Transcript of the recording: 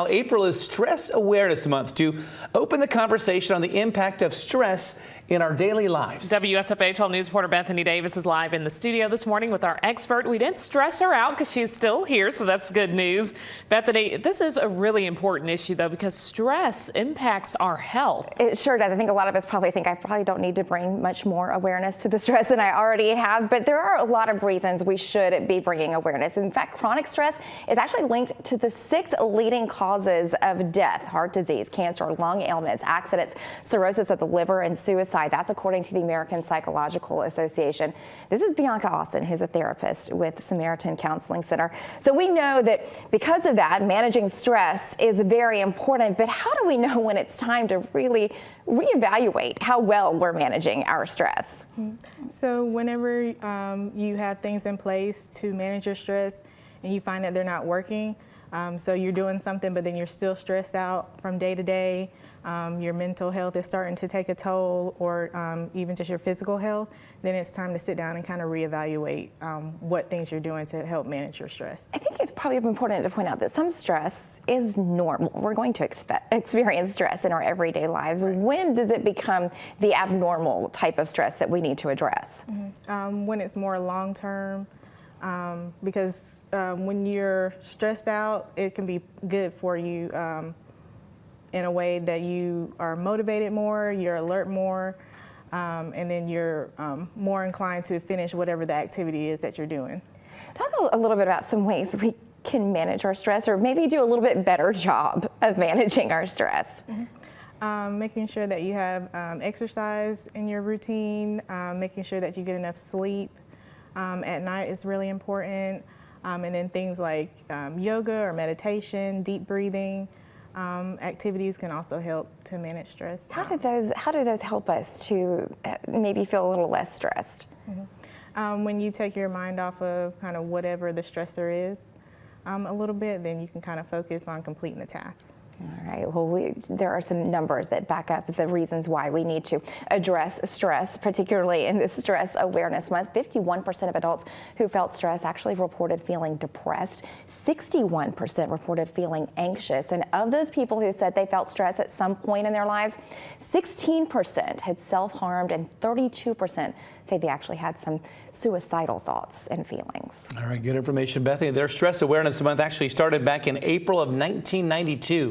April is Stress Awareness Month to open the conversation on the impact of stress in our daily lives. WSFA 12 News reporter Bethany Davis is live in the studio this morning with our expert. We didn't stress her out because she's still here, so that's good news. Bethany, this is a really important issue, though, because stress impacts our health. It sure does. I think a lot of us probably think I probably don't need to bring much more awareness to the stress than I already have, but there are a lot of reasons we should be bringing awareness. In fact, chronic stress is actually linked to the 6 leading causes of death: heart disease, cancer, lung ailments, accidents, cirrhosis of the liver, and suicide. That's according to the American Psychological Association. This is Bianca Austin, who's a therapist with Samaritan Counseling Center. So we know that because of that, managing stress is very important, but how do we know when it's time to really reevaluate how well we're managing our stress? So whenever you have things in place to manage your stress and you find that they're not working, so you're doing something but then you're still stressed out from day to day, your mental health is starting to take a toll, or even just your physical health, then it's time to sit down and kind of reevaluate what things you're doing to help manage your stress. I think it's probably important to point out that some stress is normal. We're going to experience stress in our everyday lives. Right. When does it become the abnormal type of stress that we need to address? When it's more long-term, because when you're stressed out, it can be good for you in a way that you are motivated more, you're alert more, and then you're more inclined to finish whatever the activity is that you're doing. Talk a little bit about some ways we can manage our stress, or maybe do a little bit better job of managing our stress. Making sure that you have exercise in your routine, making sure that you get enough sleep at night is really important, and then things like yoga or meditation, deep breathing, activities can also help to manage stress. How do those help us to maybe feel a little less stressed? When you take your mind off of kind of whatever the stressor is a little bit, then you can kind of focus on completing the task. All right, well, there are some numbers that back up the reasons why we need to address stress, particularly in this Stress Awareness Month. 51% of adults who felt stress actually reported feeling depressed. 61% reported feeling anxious. And of those people who said they felt stress at some point in their lives, 16% had self-harmed and 32% say they actually had some suicidal thoughts and feelings. All right, good information, Bethany. Their Stress Awareness Month actually started back in April of 1992.